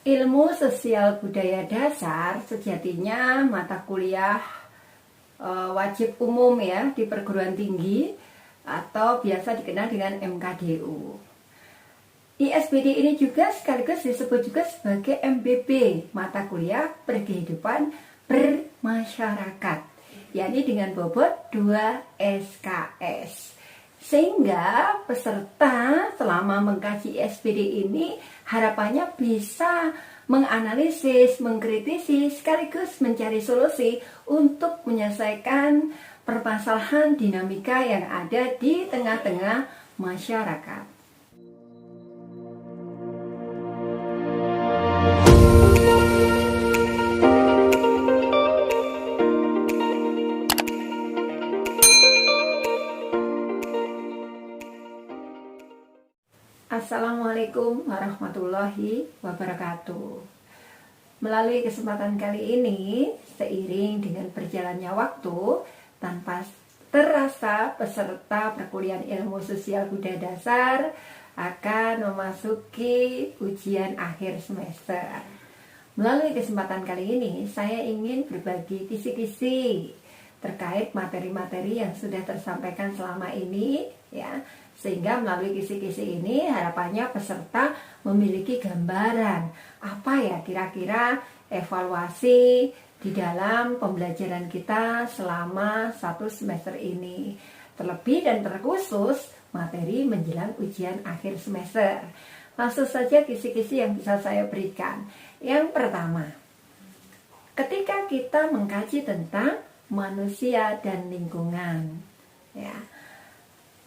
Ilmu sosial budaya dasar sejatinya mata kuliah wajib umum ya di perguruan tinggi atau biasa dikenal dengan MKDU. ISBD ini juga sekaligus disebut juga sebagai MBB, mata kuliah berkehidupan bermasyarakat, yakni dengan bobot 2 SKS. Sehingga peserta selama mengkaji ISBD ini harapannya bisa menganalisis, mengkritisi, sekaligus mencari solusi untuk menyelesaikan permasalahan dinamika yang ada di tengah-tengah masyarakat. Assalamualaikum warahmatullahi wabarakatuh. Melalui kesempatan kali ini, seiring dengan berjalannya waktu, tanpa terasa peserta perkuliahan ilmu sosial budaya dasar akan memasuki ujian akhir semester. Melalui kesempatan kali ini, saya ingin berbagi kisi-kisi terkait materi-materi yang sudah tersampaikan selama ini, ya. Sehingga melalui kisi-kisi ini harapannya peserta memiliki gambaran apa ya kira-kira evaluasi di dalam pembelajaran kita selama 1 semester ini. Terlebih dan terkhusus materi menjelang ujian akhir semester. Langsung saja kisi-kisi yang bisa saya berikan. Yang pertama, ketika kita mengkaji tentang manusia dan lingkungan, ya.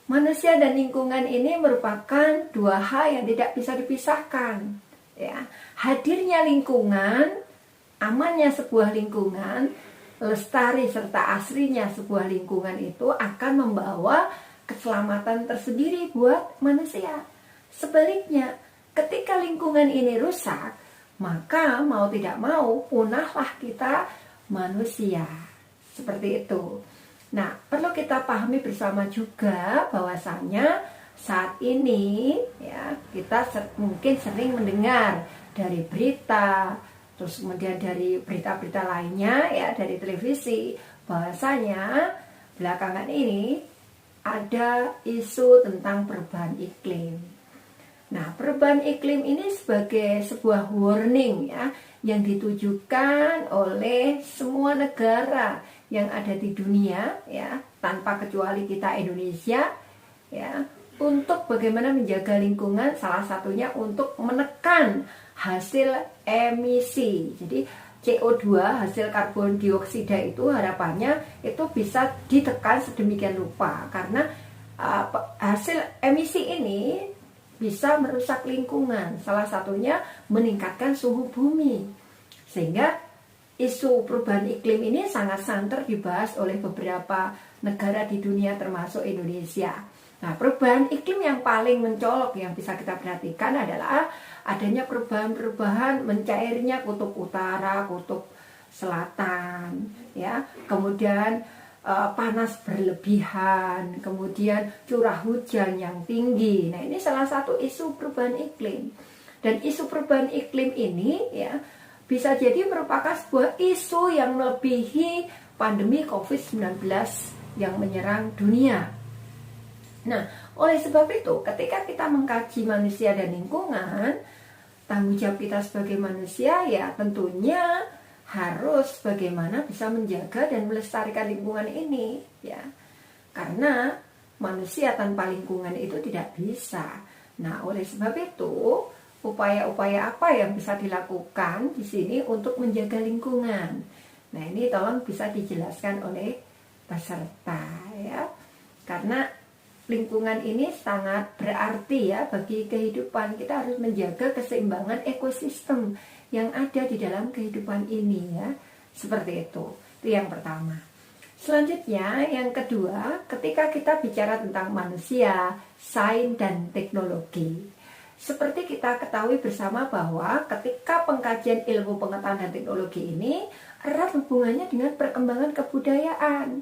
Manusia dan lingkungan ini merupakan dua hal yang tidak bisa dipisahkan. Ya, hadirnya lingkungan, amannya sebuah lingkungan, lestari serta asrinya sebuah lingkungan itu akan membawa keselamatan tersendiri buat manusia. Sebaliknya, ketika lingkungan ini rusak, maka mau tidak mau punahlah kita manusia. Seperti itu. Nah, perlu kita pahami bersama juga bahwasanya saat ini ya kita mungkin sering mendengar dari berita, terus kemudian dari berita-berita lainnya ya dari televisi bahwasanya belakangan ini ada isu tentang perubahan iklim. Nah, perubahan iklim ini sebagai sebuah warning ya yang ditujukan oleh semua negara yang ada di dunia ya, tanpa kecuali kita Indonesia ya, untuk bagaimana menjaga lingkungan, salah satunya untuk menekan hasil emisi. Jadi CO2 hasil karbon dioksida itu harapannya itu bisa ditekan sedemikian rupa karena hasil emisi ini bisa merusak lingkungan, salah satunya meningkatkan suhu bumi. Sehingga isu perubahan iklim ini sangat santer dibahas oleh beberapa negara di dunia termasuk Indonesia. Nah, perubahan iklim yang paling mencolok yang bisa kita perhatikan adalah adanya perubahan-perubahan mencairnya kutub utara, kutub selatan, ya. Kemudian panas berlebihan, kemudian curah hujan yang tinggi. Nah, ini salah satu isu perubahan iklim. Dan isu perubahan iklim ini ya bisa jadi merupakan sebuah isu yang melebihi pandemi COVID-19 yang menyerang dunia. Nah, oleh sebab itu, ketika kita mengkaji manusia dan lingkungan, tanggung jawab kita sebagai manusia ya tentunya harus bagaimana bisa menjaga dan melestarikan lingkungan ini, ya. Karena manusia tanpa lingkungan itu tidak bisa. Nah, oleh sebab itu, upaya-upaya apa yang bisa dilakukan di sini untuk menjaga lingkungan. Nah, ini tolong bisa dijelaskan oleh peserta ya. Karena lingkungan ini sangat berarti ya bagi kehidupan. Kita harus menjaga keseimbangan ekosistem yang ada di dalam kehidupan ini ya. Seperti itu. Itu yang pertama. Selanjutnya, yang kedua, ketika kita bicara tentang manusia, sains dan teknologi. Seperti kita ketahui bersama bahwa ketika pengkajian ilmu pengetahuan dan teknologi ini erat hubungannya dengan perkembangan kebudayaan.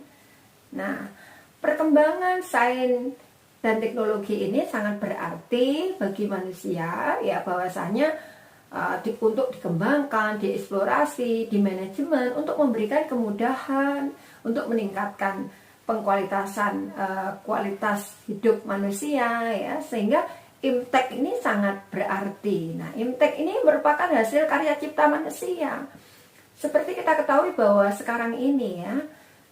Nah, perkembangan sains dan teknologi ini sangat berarti bagi manusia ya bahwasanya untuk dikembangkan, dieksplorasi, di manajemen untuk memberikan kemudahan, untuk meningkatkan pengkualitasan kualitas hidup manusia ya, sehingga impact ini sangat berarti. Nah, impact ini merupakan hasil karya cipta manusia. Seperti kita ketahui bahwa sekarang ini ya,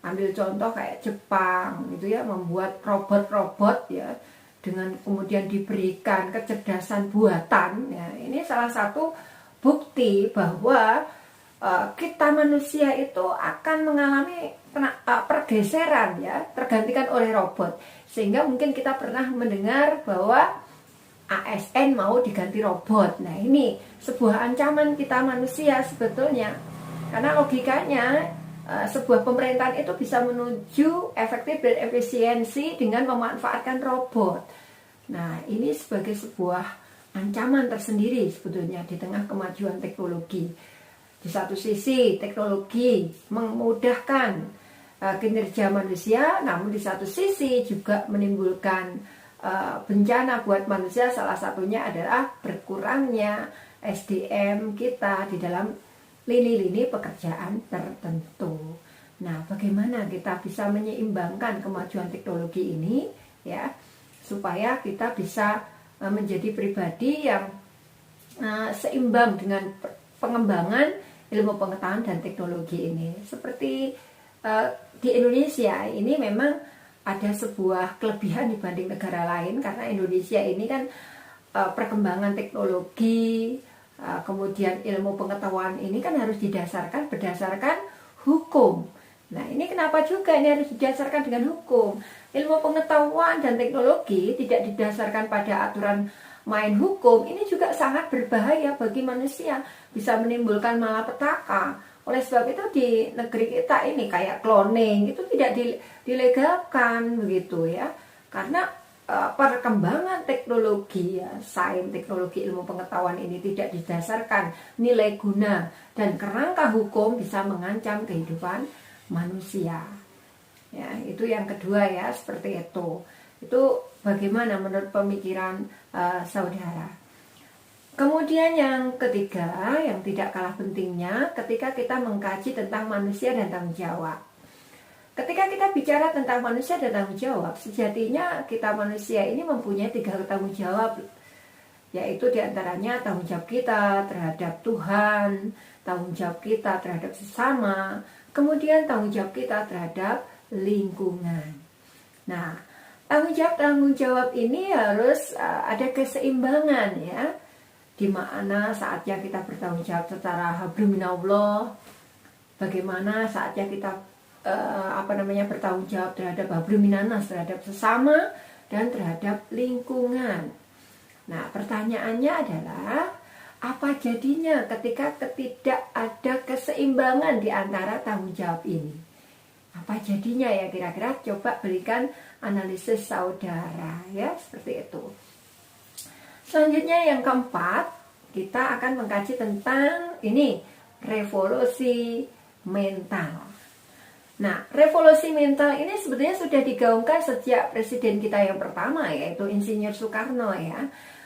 ambil contoh kayak Jepang gitu ya, membuat robot-robot ya, dengan kemudian diberikan kecerdasan buatan ya. Ini salah satu bukti bahwa kita manusia itu akan mengalami pergeseran ya, tergantikan oleh robot. Sehingga mungkin kita pernah mendengar bahwa ASN mau diganti robot. Nah, ini sebuah ancaman kita manusia sebetulnya. Karena logikanya sebuah pemerintahan itu bisa menuju efektif dan efisiensi dengan memanfaatkan robot. Nah, ini sebagai sebuah ancaman tersendiri sebetulnya di tengah kemajuan teknologi. Di satu sisi teknologi memudahkan kinerja manusia, namun di satu sisi juga menimbulkan bencana buat manusia. Salah satunya adalah berkurangnya SDM kita di dalam lini-lini pekerjaan tertentu. Nah, bagaimana kita bisa menyeimbangkan kemajuan teknologi ini ya, supaya kita bisa menjadi pribadi yang seimbang dengan pengembangan ilmu pengetahuan dan teknologi ini. Seperti di Indonesia ini memang ada sebuah kelebihan dibanding negara lain, karena Indonesia ini kan perkembangan teknologi, kemudian ilmu pengetahuan ini kan harus didasarkan berdasarkan hukum. Nah, ini kenapa juga ini harus didasarkan dengan hukum? Ilmu pengetahuan dan teknologi tidak didasarkan pada aturan main hukum, ini juga sangat berbahaya bagi manusia, bisa menimbulkan malapetaka. Oleh sebab itu di negeri kita ini kayak cloning itu tidak dilegalkan begitu ya, karena perkembangan teknologi ya, sains, teknologi, ilmu pengetahuan ini tidak didasarkan nilai guna dan kerangka hukum, bisa mengancam kehidupan manusia. Ya, itu yang kedua ya, seperti itu. Itu bagaimana menurut pemikiran saudara. Kemudian yang ketiga, yang tidak kalah pentingnya, ketika kita mengkaji tentang manusia dan tanggung jawab. Ketika kita bicara tentang manusia dan tanggung jawab, sejatinya kita manusia ini mempunyai 3 tanggung jawab, yaitu diantaranya tanggung jawab kita terhadap Tuhan, tanggung jawab kita terhadap sesama, kemudian tanggung jawab kita terhadap lingkungan. Nah, tanggung jawab ini harus ada keseimbangan ya, di mana saatnya kita bertanggung jawab secara habluminallah, bagaimana saatnya kita bertanggung jawab terhadap habluminanas, terhadap sesama dan terhadap lingkungan. Nah, pertanyaannya adalah apa jadinya ketika tidak ada keseimbangan di antara tanggung jawab ini? Apa jadinya ya kira-kira? Coba berikan analisis saudara ya, seperti itu. Selanjutnya yang keempat, kita akan mengkaji tentang ini, revolusi mental. Nah, revolusi mental ini sebetulnya sudah digaungkan sejak presiden kita yang pertama, yaitu Insinyur Soekarno ya.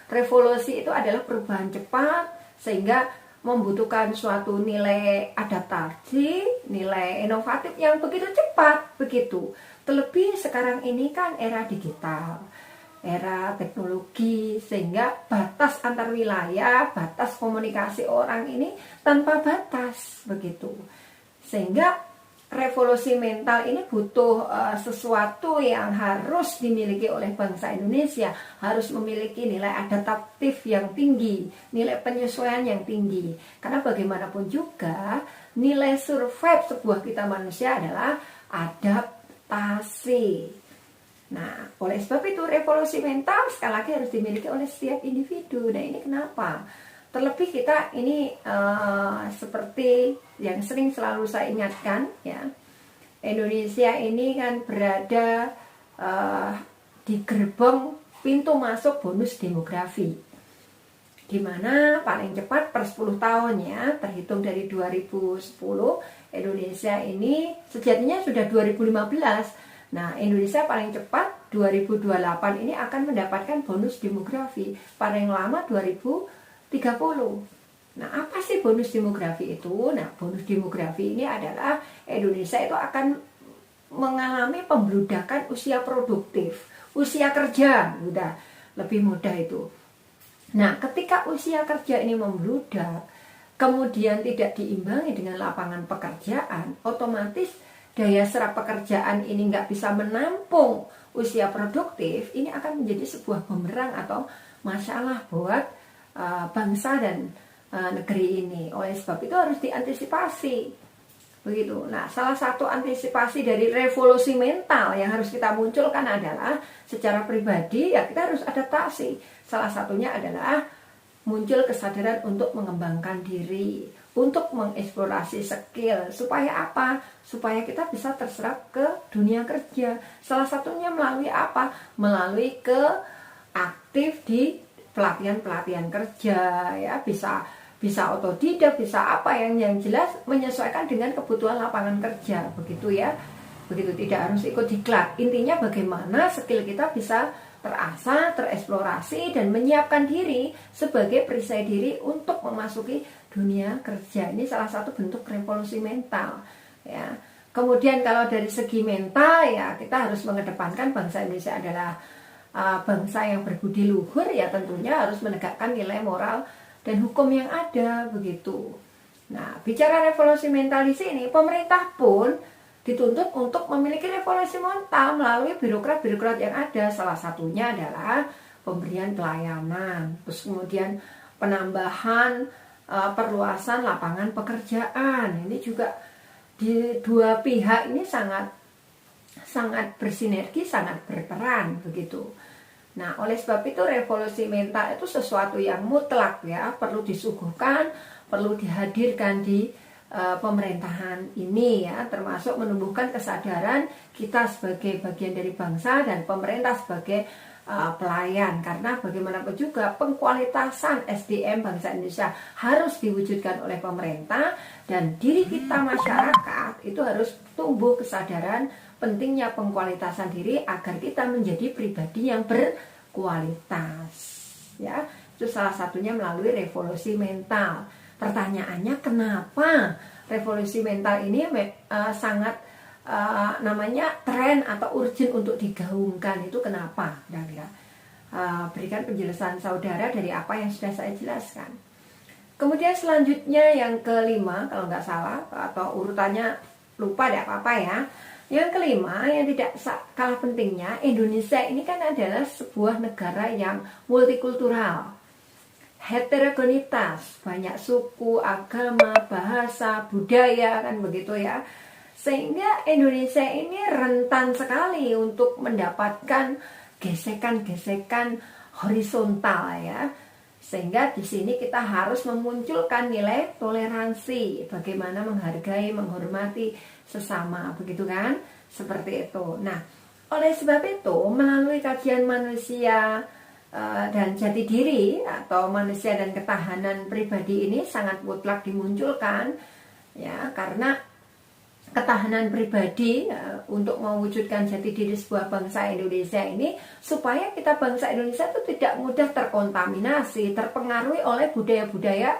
Revolusi itu adalah perubahan cepat sehingga membutuhkan suatu nilai adaptasi, nilai inovatif yang begitu cepat, begitu. Terlebih sekarang ini kan era digital, era teknologi, sehingga batas antar wilayah, batas komunikasi orang ini tanpa batas, begitu. Sehingga revolusi mental ini butuh sesuatu yang harus dimiliki oleh bangsa Indonesia, harus memiliki nilai adaptif yang tinggi, nilai penyesuaian yang tinggi. Karena bagaimanapun juga nilai survive sebuah kita manusia adalah adaptasi. Nah, oleh sebab itu revolusi mental sekali lagi harus dimiliki oleh setiap individu. Nah, ini kenapa? Terlebih kita ini seperti yang sering selalu saya ingatkan ya, Indonesia ini kan berada di gerbong pintu masuk bonus demografi, dimana paling cepat per 10 tahun ya, terhitung dari 2010, Indonesia ini sejatinya sudah 2015. Nah, Indonesia paling cepat 2028 ini akan mendapatkan bonus demografi, paling lama 2030. Nah, apa sih bonus demografi itu? Nah, bonus demografi ini adalah Indonesia itu akan mengalami pembludakan usia produktif, usia kerja, udah lebih mudah itu. Nah, ketika usia kerja ini membludak, kemudian tidak diimbangi dengan lapangan pekerjaan, otomatis daya serap pekerjaan ini nggak bisa menampung usia produktif, ini akan menjadi sebuah bumerang atau masalah buat bangsa dan negeri ini. Oleh sebab itu harus diantisipasi. Begitu. Nah, salah satu antisipasi dari revolusi mental yang harus kita munculkan adalah secara pribadi ya kita harus adaptasi. Salah satunya adalah muncul kesadaran untuk mengembangkan diri, untuk mengeksplorasi skill. Supaya apa? Supaya kita bisa terserap ke dunia kerja. Salah satunya melalui apa? Melalui aktif di pelatihan-pelatihan kerja, ya, bisa otodidak, bisa apa yang jelas menyesuaikan dengan kebutuhan lapangan kerja, begitu ya. Begitu, tidak harus ikut diklat. Intinya bagaimana skill kita bisa terasah, tereksplorasi dan menyiapkan diri sebagai perisai diri untuk memasuki dunia kerja. Ini salah satu bentuk revolusi mental, ya. Kemudian kalau dari segi mental ya kita harus mengedepankan bangsa Indonesia adalah bangsa yang berbudi luhur, ya tentunya harus menegakkan nilai moral dan hukum yang ada, begitu. Nah, bicara revolusi mental di sini, pemerintah pun dituntut untuk memiliki revolusi mental melalui birokrat-birokrat yang ada. Salah satunya adalah pemberian pelayanan, terus kemudian penambahan perluasan lapangan pekerjaan. Ini juga di dua pihak ini sangat bersinergi, sangat berperan, begitu. Nah, oleh sebab itu revolusi mental itu sesuatu yang mutlak, ya, perlu disuguhkan, perlu dihadirkan di pemerintahan ini, ya, termasuk menumbuhkan kesadaran kita sebagai bagian dari bangsa dan pemerintah sebagai pelayan, karena bagaimanapun juga pengkualitasan SDM bangsa Indonesia harus diwujudkan oleh pemerintah dan diri kita masyarakat itu harus tumbuh kesadaran pentingnya pengkualitasan diri agar kita menjadi pribadi yang berkualitas, ya. Itu salah satunya melalui revolusi mental. Pertanyaannya, kenapa revolusi mental ini sangat namanya tren atau urgent untuk digaungkan? Itu kenapa? Kira-kira berikan penjelasan saudara dari apa yang sudah saya jelaskan. Kemudian selanjutnya yang kelima, kalau nggak salah atau urutannya lupa, tidak apa-apa ya. Yang kelima yang tidak kalah pentingnya, Indonesia ini kan adalah sebuah negara yang multikultural, heterogenitas, banyak suku, agama, bahasa, budaya, kan begitu ya. Sehingga Indonesia ini rentan sekali untuk mendapatkan gesekan-gesekan horizontal, ya. Sehingga di sini kita harus memunculkan nilai toleransi, bagaimana menghargai, menghormati sesama, begitu kan? Seperti itu. Nah, oleh sebab itu melalui kajian manusia dan jati diri atau manusia dan ketahanan pribadi ini sangat mutlak dimunculkan, ya, karena ketahanan pribadi untuk mewujudkan jati diri sebuah bangsa Indonesia ini, supaya kita bangsa Indonesia itu tidak mudah terkontaminasi, terpengaruhi oleh budaya-budaya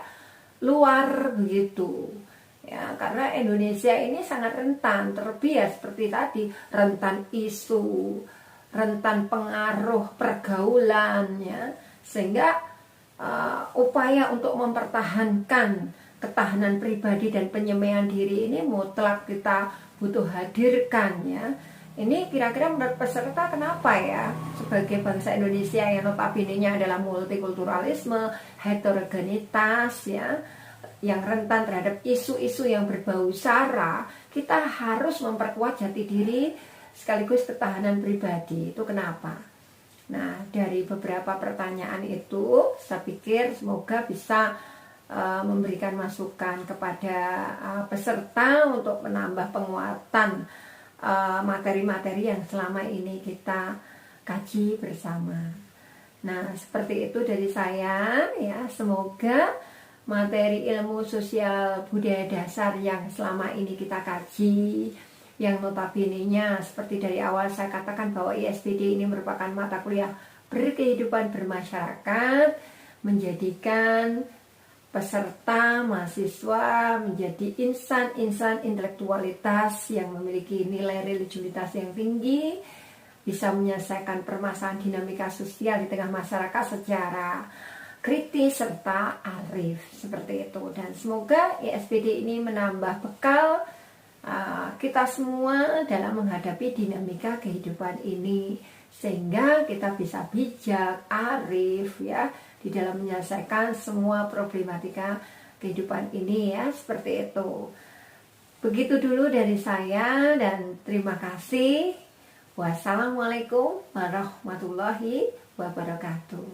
luar, begitu. Ya, karena Indonesia ini sangat rentan, terlebih ya seperti tadi, rentan isu, rentan pengaruh pergaulan, ya, sehingga upaya untuk mempertahankan ketahanan pribadi dan penyemaian diri ini mutlak kita butuh hadirkan, ya. Ini kira-kira menurut peserta kenapa ya sebagai bangsa Indonesia yang notabene-nya adalah multikulturalisme, heterogenitas, ya, yang rentan terhadap isu-isu yang berbau sara, kita harus memperkuat jati diri sekaligus ketahanan pribadi. Itu kenapa? Nah, dari beberapa pertanyaan itu, saya pikir semoga bisa memberikan masukan kepada peserta untuk menambah penguatan materi-materi yang selama ini kita kaji bersama. Nah, seperti itu dari saya, ya. Semoga materi ilmu sosial budaya dasar yang selama ini kita kaji, yang notabene-nya seperti dari awal saya katakan bahwa ISBD ini merupakan mata kuliah berkehidupan bermasyarakat, menjadikan peserta mahasiswa menjadi insan-insan intelektualitas yang memiliki nilai religiusitas yang tinggi, bisa menyelesaikan permasalahan dinamika sosial di tengah masyarakat secara kritis serta arif, seperti itu. Dan semoga ISPD ini menambah bekal kita semua dalam menghadapi dinamika kehidupan ini, sehingga kita bisa bijak, arif ya di dalam menyelesaikan semua problematika kehidupan ini ya, seperti itu. Begitu dulu dari saya dan terima kasih. Wassalamualaikum warahmatullahi wabarakatuh.